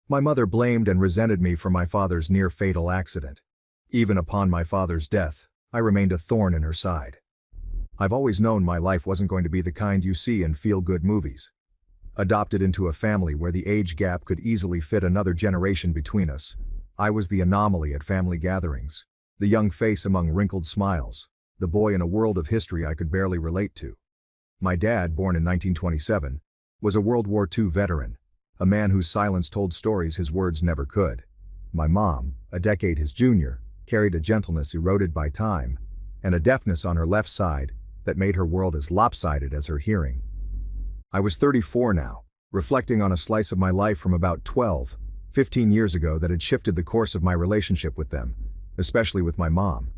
My mother blamed and resented me for my father's near-fatal accident. Even upon my father's death, I remained a thorn in her side. I've always known my life wasn't going to be the kind you see in feel-good movies. Adopted into a family where the age gap could easily fit another generation between us, I was the anomaly at family gatherings, the young face among wrinkled smiles, the boy in a world of history I could barely relate to. My dad, born in 1927, was a World War II veteran, a man whose silence told stories his words never could. My mom, a decade his junior, carried a gentleness eroded by time, and a deafness on her left side that made her world as lopsided as her hearing. I was 34 now, reflecting on a slice of my life from about 15 years ago that had shifted the course of my relationship with them, especially with my mom.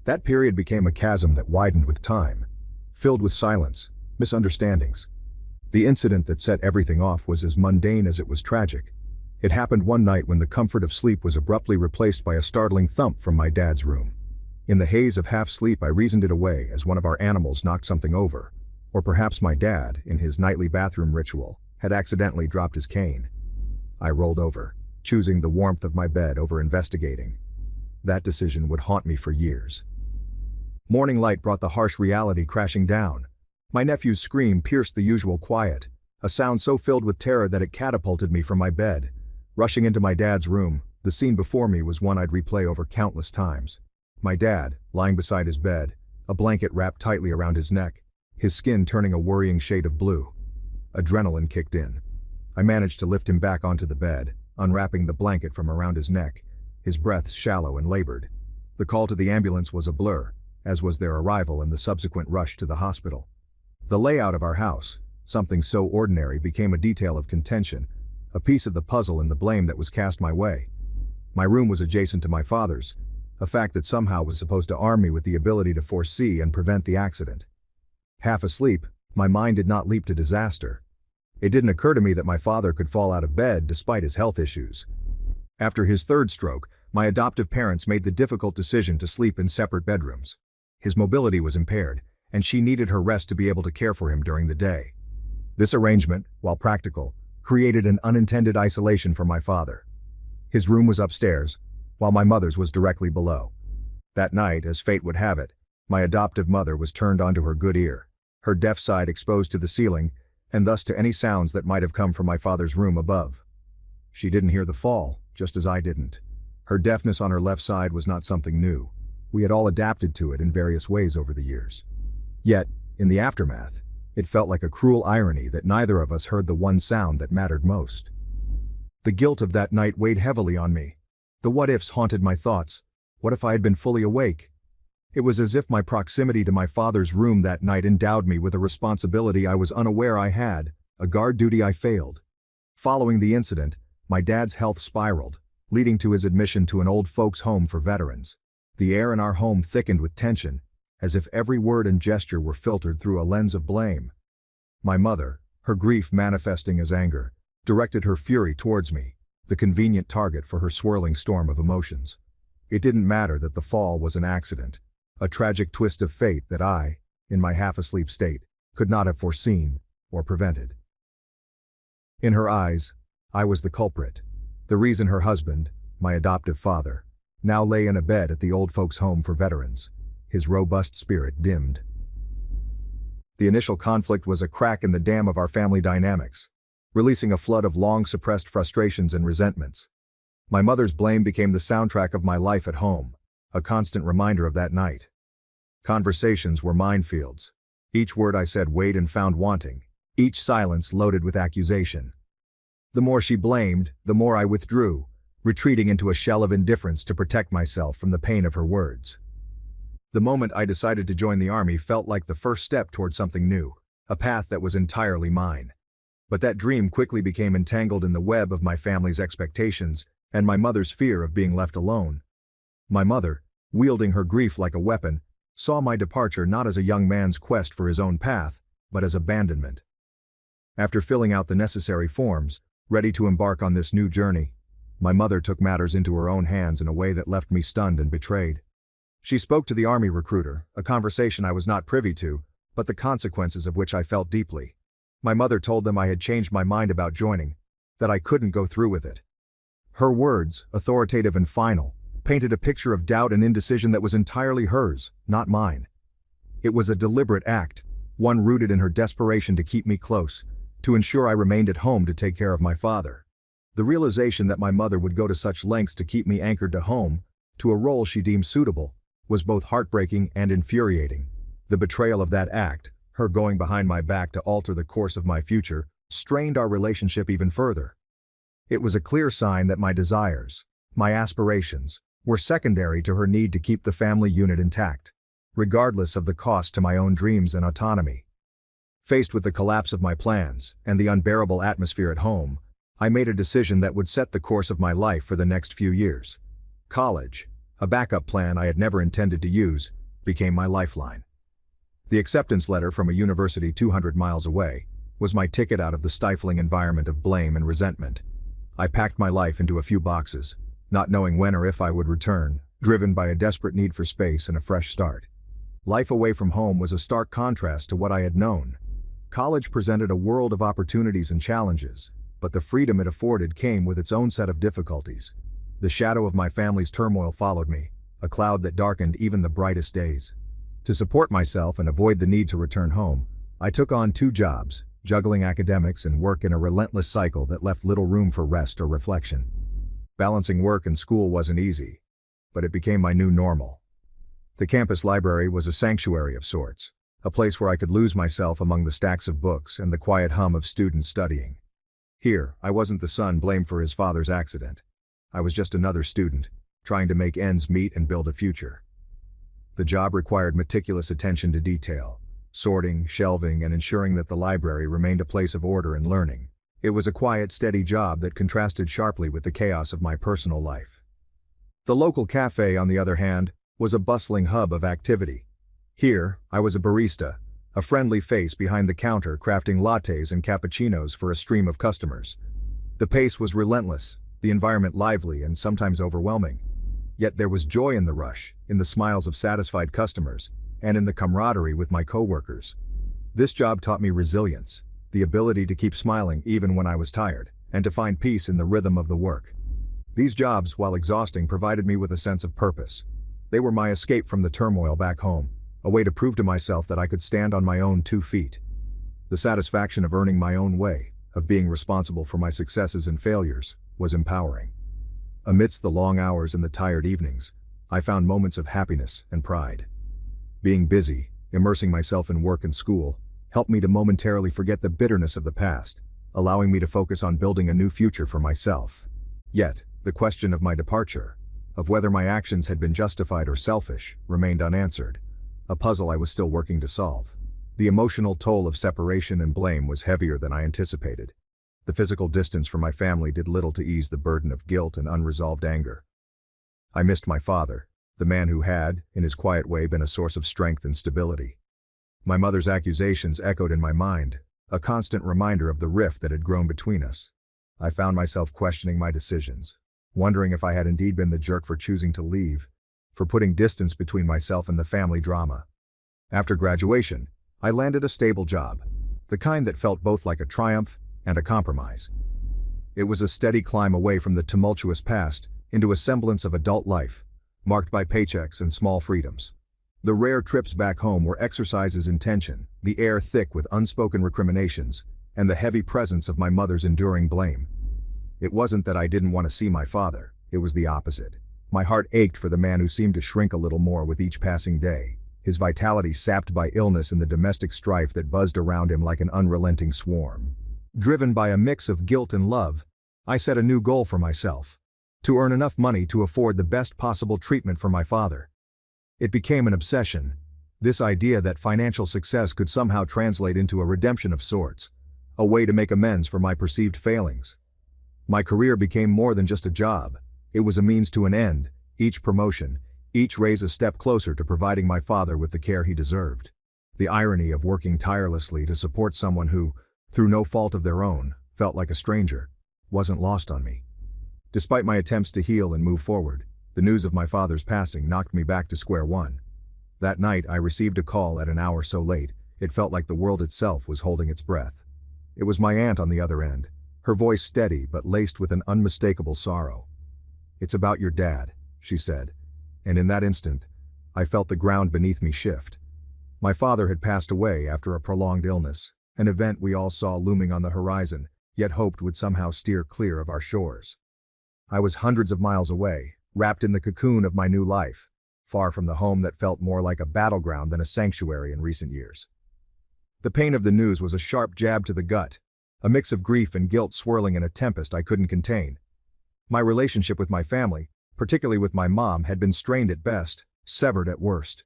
That period became a chasm that widened with time, filled with silence, misunderstandings. The incident that set everything off was as mundane as it was tragic. It happened one night when the comfort of sleep was abruptly replaced by a startling thump from my dad's room. In the haze of half-sleep I reasoned it away as one of our animals knocked something over, or perhaps my dad, in his nightly bathroom ritual, had accidentally dropped his cane. I rolled over, choosing the warmth of my bed over investigating. That decision would haunt me for years. Morning light brought the harsh reality crashing down. My nephew's scream pierced the usual quiet, a sound so filled with terror that it catapulted me from my bed. Rushing into my dad's room, the scene before me was one I'd replay over countless times. My dad, lying beside his bed, a blanket wrapped tightly around his neck, his skin turning a worrying shade of blue. Adrenaline kicked in. I managed to lift him back onto the bed, unwrapping the blanket from around his neck, his breath shallow and labored. The call to the ambulance was a blur, as was their arrival and the subsequent rush to the hospital. The layout of our house, something so ordinary, became a detail of contention, a piece of the puzzle in the blame that was cast my way. My room was adjacent to my father's, a fact that somehow was supposed to arm me with the ability to foresee and prevent the accident. Half asleep, my mind did not leap to disaster. It didn't occur to me that my father could fall out of bed despite his health issues. After his third stroke, my adoptive parents made the difficult decision to sleep in separate bedrooms. His mobility was impaired, and she needed her rest to be able to care for him during the day. This arrangement, while practical, created an unintended isolation for my father. His room was upstairs, while my mother's was directly below. That night, as fate would have it, my adoptive mother was turned onto her good ear, her deaf side exposed to the ceiling, and thus to any sounds that might have come from my father's room above. She didn't hear the fall, just as I didn't. Her deafness on her left side was not something new. We had all adapted to it in various ways over the years. Yet, in the aftermath, it felt like a cruel irony that neither of us heard the one sound that mattered most. The guilt of that night weighed heavily on me. The what-ifs haunted my thoughts. What if I had been fully awake? It was as if my proximity to my father's room that night endowed me with a responsibility I was unaware I had, a guard duty I failed. Following the incident, my dad's health spiraled, leading to his admission to an old folks' home for veterans. The air in our home thickened with tension, as if every word and gesture were filtered through a lens of blame. My mother, her grief manifesting as anger, directed her fury towards me, the convenient target for her swirling storm of emotions. It didn't matter that the fall was an accident, a tragic twist of fate that I, in my half-asleep state, could not have foreseen or prevented. In her eyes, I was the culprit, the reason her husband, my adoptive father, now lay in a bed at the old folks' home for veterans, his robust spirit dimmed. The initial conflict was a crack in the dam of our family dynamics, releasing a flood of long-suppressed frustrations and resentments. My mother's blame became the soundtrack of my life at home, a constant reminder of that night. Conversations were minefields. Each word I said weighed and found wanting, each silence loaded with accusation. The more she blamed, the more I withdrew, retreating into a shell of indifference to protect myself from the pain of her words. The moment I decided to join the army felt like the first step toward something new, a path that was entirely mine. But that dream quickly became entangled in the web of my family's expectations and my mother's fear of being left alone. My mother, wielding her grief like a weapon, saw my departure not as a young man's quest for his own path, but as abandonment. After filling out the necessary forms, ready to embark on this new journey, my mother took matters into her own hands in a way that left me stunned and betrayed. She spoke to the army recruiter, a conversation I was not privy to, but the consequences of which I felt deeply. My mother told them I had changed my mind about joining, that I couldn't go through with it. Her words, authoritative and final, painted a picture of doubt and indecision that was entirely hers, not mine. It was a deliberate act, one rooted in her desperation to keep me close, to ensure I remained at home to take care of my father. The realization that my mother would go to such lengths to keep me anchored to home, to a role she deemed suitable, was both heartbreaking and infuriating. The betrayal of that act, her going behind my back to alter the course of my future, strained our relationship even further. It was a clear sign that my desires, my aspirations, were secondary to her need to keep the family unit intact, regardless of the cost to my own dreams and autonomy. Faced with the collapse of my plans and the unbearable atmosphere at home, I made a decision that would set the course of my life for the next few years. College, a backup plan I had never intended to use, became my lifeline. The acceptance letter from a university 200 miles away was my ticket out of the stifling environment of blame and resentment. I packed my life into a few boxes, not knowing when or if I would return, driven by a desperate need for space and a fresh start. Life away from home was a stark contrast to what I had known. College presented a world of opportunities and challenges, but the freedom it afforded came with its own set of difficulties. The shadow of my family's turmoil followed me, a cloud that darkened even the brightest days. To support myself and avoid the need to return home, I took on 2 jobs, juggling academics and work in a relentless cycle that left little room for rest or reflection. Balancing work and school wasn't easy, but it became my new normal. The campus library was a sanctuary of sorts, a place where I could lose myself among the stacks of books and the quiet hum of students studying. Here, I wasn't the son blamed for his father's accident. I was just another student, trying to make ends meet and build a future. The job required meticulous attention to detail, sorting, shelving, and ensuring that the library remained a place of order and learning. It was a quiet, steady job that contrasted sharply with the chaos of my personal life. The local cafe, on the other hand, was a bustling hub of activity. Here, I was a barista, a friendly face behind the counter crafting lattes and cappuccinos for a stream of customers. The pace was relentless, the environment lively and sometimes overwhelming. Yet there was joy in the rush, in the smiles of satisfied customers, and in the camaraderie with my coworkers. This job taught me resilience, the ability to keep smiling even when I was tired, and to find peace in the rhythm of the work. These jobs, while exhausting, provided me with a sense of purpose. They were my escape from the turmoil back home, a way to prove to myself that I could stand on my own 2 feet. The satisfaction of earning my own way, of being responsible for my successes and failures, was empowering. Amidst the long hours and the tired evenings, I found moments of happiness and pride. Being busy, immersing myself in work and school, helped me to momentarily forget the bitterness of the past, allowing me to focus on building a new future for myself. Yet, the question of my departure, of whether my actions had been justified or selfish, remained unanswered, a puzzle I was still working to solve. The emotional toll of separation and blame was heavier than I anticipated. The physical distance from my family did little to ease the burden of guilt and unresolved anger. I missed my father, the man who had, in his quiet way, been a source of strength and stability. My mother's accusations echoed in my mind, a constant reminder of the rift that had grown between us. I found myself questioning my decisions, wondering if I had indeed been the jerk for choosing to leave, for putting distance between myself and the family drama. After graduation, I landed a stable job, the kind that felt both like a triumph and a compromise. It was a steady climb away from the tumultuous past into a semblance of adult life, marked by paychecks and small freedoms. The rare trips back home were exercises in tension, the air thick with unspoken recriminations, and the heavy presence of my mother's enduring blame. It wasn't that I didn't want to see my father, it was the opposite. My heart ached for the man who seemed to shrink a little more with each passing day, his vitality sapped by illness and the domestic strife that buzzed around him like an unrelenting swarm. Driven by a mix of guilt and love, I set a new goal for myself: to earn enough money to afford the best possible treatment for my father. It became an obsession, this idea that financial success could somehow translate into a redemption of sorts, a way to make amends for my perceived failings. My career became more than just a job, it was a means to an end, each promotion, each raise a step closer to providing my father with the care he deserved. The irony of working tirelessly to support someone who, through no fault of their own, felt like a stranger, wasn't lost on me. Despite my attempts to heal and move forward, the news of my father's passing knocked me back to square one. That night I received a call at an hour so late, it felt like the world itself was holding its breath. It was my aunt on the other end, her voice steady but laced with an unmistakable sorrow. "It's about your dad," she said, and in that instant, I felt the ground beneath me shift. My father had passed away after a prolonged illness, an event we all saw looming on the horizon, yet hoped would somehow steer clear of our shores. I was hundreds of miles away, wrapped in the cocoon of my new life, far from the home that felt more like a battleground than a sanctuary in recent years. The pain of the news was a sharp jab to the gut, a mix of grief and guilt swirling in a tempest I couldn't contain. My relationship with my family, particularly with my mom, had been strained at best, severed at worst.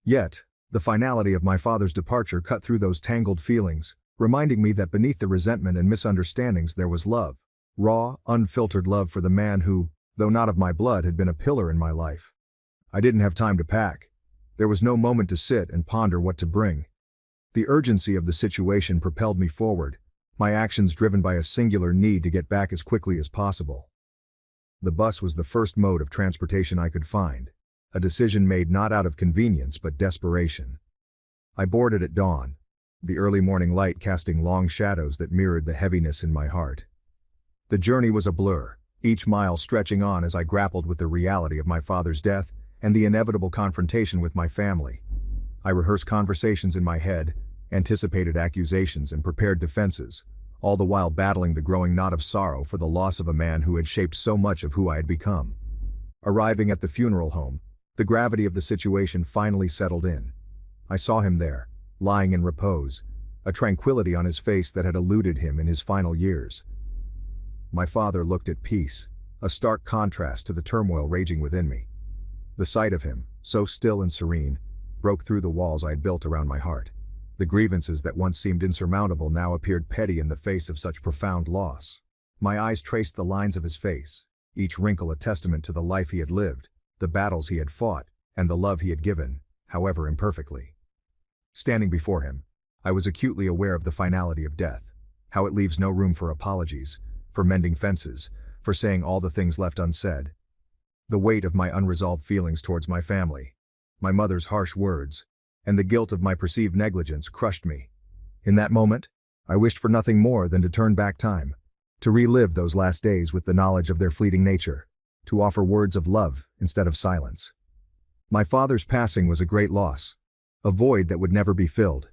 Yet, the finality of my father's departure cut through those tangled feelings, reminding me that beneath the resentment and misunderstandings there was love, raw, unfiltered love for the man who, though not of my blood, had been a pillar in my life. I didn't have time to pack. There was no moment to sit and ponder what to bring. The urgency of the situation propelled me forward, my actions driven by a singular need to get back as quickly as possible. The bus was the first mode of transportation I could find, a decision made not out of convenience but desperation. I boarded at dawn, the early morning light casting long shadows that mirrored the heaviness in my heart. The journey was a blur, each mile stretching on as I grappled with the reality of my father's death and the inevitable confrontation with my family. I rehearsed conversations in my head, anticipated accusations and prepared defenses, all the while battling the growing knot of sorrow for the loss of a man who had shaped so much of who I had become. Arriving at the funeral home, the gravity of the situation finally settled in. I saw him there, lying in repose, a tranquility on his face that had eluded him in his final years. My father looked at peace, a stark contrast to the turmoil raging within me. The sight of him, so still and serene, broke through the walls I had built around my heart. The grievances that once seemed insurmountable now appeared petty in the face of such profound loss. My eyes traced the lines of his face, each wrinkle a testament to the life he had lived, the battles he had fought, and the love he had given, however imperfectly. Standing before him, I was acutely aware of the finality of death, how it leaves no room for apologies, for mending fences, for saying all the things left unsaid. The weight of my unresolved feelings towards my family, my mother's harsh words, and the guilt of my perceived negligence crushed me. In that moment, I wished for nothing more than to turn back time, to relive those last days with the knowledge of their fleeting nature, to offer words of love instead of silence. My father's passing was a great loss, a void that would never be filled.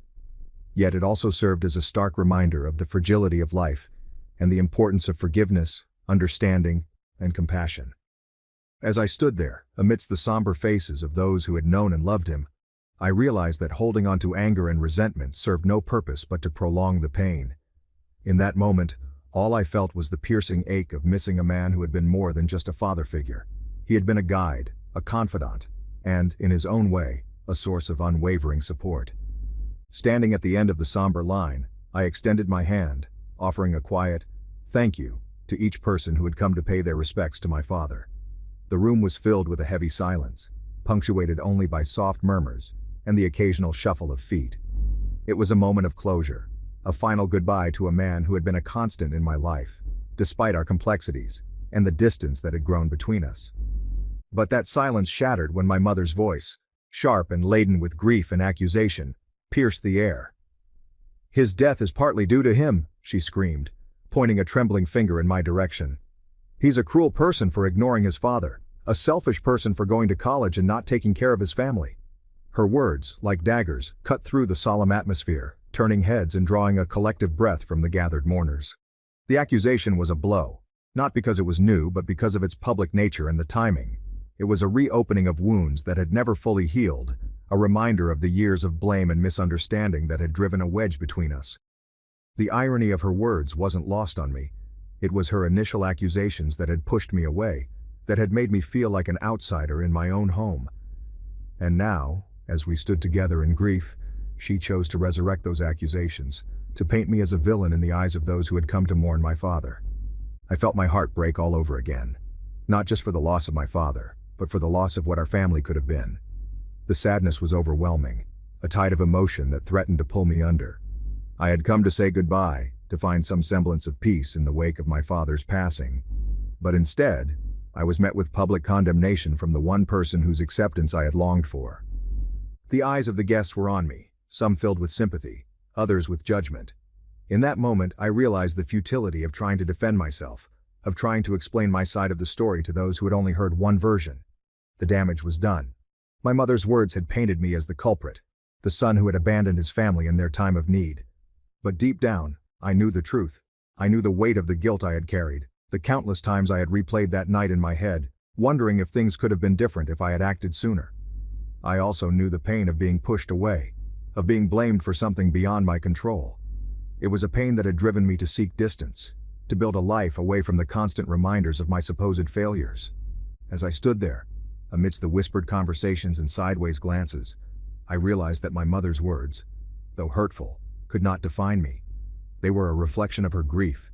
Yet it also served as a stark reminder of the fragility of life and the importance of forgiveness, understanding, and compassion. As I stood there, amidst the somber faces of those who had known and loved him, I realized that holding on to anger and resentment served no purpose but to prolong the pain. In that moment, all I felt was the piercing ache of missing a man who had been more than just a father figure. He had been a guide, a confidant, and, in his own way, a source of unwavering support. Standing at the end of the somber line, I extended my hand, offering a quiet, "Thank you," to each person who had come to pay their respects to my father. The room was filled with a heavy silence, punctuated only by soft murmurs and the occasional shuffle of feet. It was a moment of closure, a final goodbye to a man who had been a constant in my life, despite our complexities and the distance that had grown between us. But that silence shattered when my mother's voice, sharp and laden with grief and accusation, pierced the air. "His death is partly due to him," she screamed, pointing a trembling finger in my direction. "He's a cruel person for ignoring his father, a selfish person for going to college and not taking care of his family." Her words, like daggers, cut through the solemn atmosphere, turning heads and drawing a collective breath from the gathered mourners. The accusation was a blow, not because it was new but because of its public nature and the timing. It was a reopening of wounds that had never fully healed, a reminder of the years of blame and misunderstanding that had driven a wedge between us. The irony of her words wasn't lost on me. It was her initial accusations that had pushed me away, that had made me feel like an outsider in my own home. And now, as we stood together in grief, she chose to resurrect those accusations, to paint me as a villain in the eyes of those who had come to mourn my father. I felt my heart break all over again, not just for the loss of my father, but for the loss of what our family could have been. The sadness was overwhelming, a tide of emotion that threatened to pull me under. I had come to say goodbye, to find some semblance of peace in the wake of my father's passing. But instead, I was met with public condemnation from the one person whose acceptance I had longed for. The eyes of the guests were on me, some filled with sympathy, others with judgment. In that moment, I realized the futility of trying to defend myself, of trying to explain my side of the story to those who had only heard one version. The damage was done. My mother's words had painted me as the culprit, the son who had abandoned his family in their time of need. But deep down, I knew the truth. I knew the weight of the guilt I had carried, the countless times I had replayed that night in my head, wondering if things could have been different if I had acted sooner. I also knew the pain of being pushed away, of being blamed for something beyond my control. It was a pain that had driven me to seek distance, to build a life away from the constant reminders of my supposed failures. As I stood there, amidst the whispered conversations and sideways glances, I realized that my mother's words, though hurtful, could not define me. They were a reflection of her grief,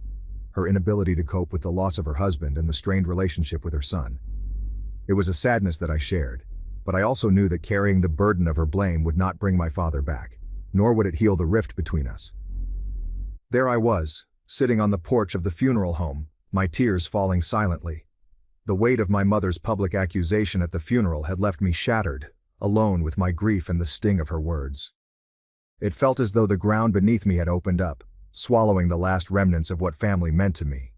her inability to cope with the loss of her husband and the strained relationship with her son. It was a sadness that I shared, but I also knew that carrying the burden of her blame would not bring my father back, nor would it heal the rift between us. There I was, sitting on the porch of the funeral home, my tears falling silently. The weight of my mother's public accusation at the funeral had left me shattered, alone with my grief and the sting of her words. It felt as though the ground beneath me had opened up, swallowing the last remnants of what family meant to me.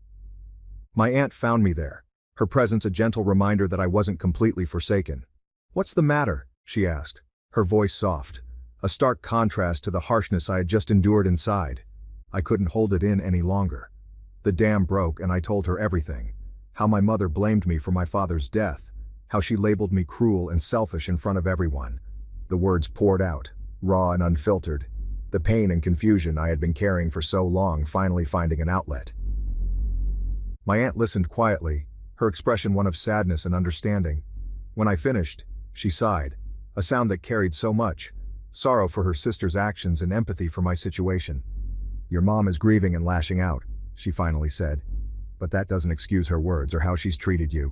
My aunt found me there, her presence a gentle reminder that I wasn't completely forsaken. "What's the matter?" she asked, her voice soft, a stark contrast to the harshness I had just endured inside. I couldn't hold it in any longer. The dam broke and I told her everything. How my mother blamed me for my father's death, how she labeled me cruel and selfish in front of everyone. The words poured out, raw and unfiltered, the pain and confusion I had been carrying for so long finally finding an outlet. My aunt listened quietly, her expression one of sadness and understanding. When I finished, she sighed, a sound that carried so much, sorrow for her sister's actions and empathy for my situation. "Your mom is grieving and lashing out," she finally said. "But that doesn't excuse her words or how she's treated you."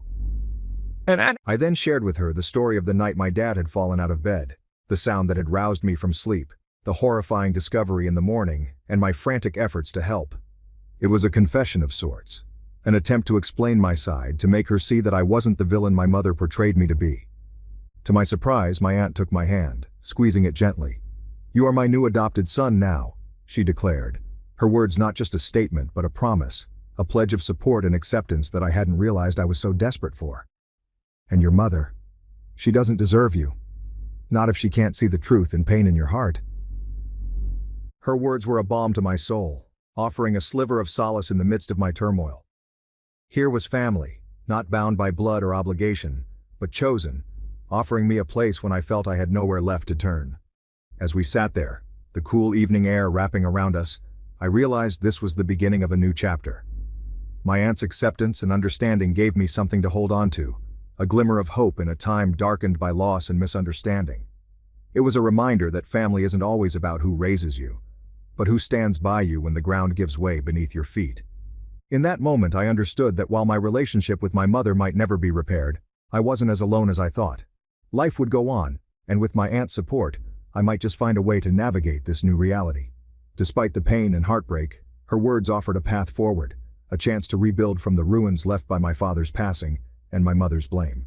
I then shared with her the story of the night my dad had fallen out of bed, the sound that had roused me from sleep, the horrifying discovery in the morning, and my frantic efforts to help. It was a confession of sorts, an attempt to explain my side, to make her see that I wasn't the villain my mother portrayed me to be. To my surprise, my aunt took my hand, squeezing it gently. "You are my new adopted son now," she declared, her words not just a statement but a promise, a pledge of support and acceptance that I hadn't realized I was so desperate for. "And your mother, she doesn't deserve you. Not if she can't see the truth and pain in your heart." Her words were a balm to my soul, offering a sliver of solace in the midst of my turmoil. Here was family, not bound by blood or obligation, but chosen, offering me a place when I felt I had nowhere left to turn. As we sat there, the cool evening air wrapping around us, I realized this was the beginning of a new chapter. My aunt's acceptance and understanding gave me something to hold on to, a glimmer of hope in a time darkened by loss and misunderstanding. It was a reminder that family isn't always about who raises you, but who stands by you when the ground gives way beneath your feet. In that moment I understood that while my relationship with my mother might never be repaired, I wasn't as alone as I thought. Life would go on, and with my aunt's support, I might just find a way to navigate this new reality. Despite the pain and heartbreak, her words offered a path forward, a chance to rebuild from the ruins left by my father's passing and my mother's blame.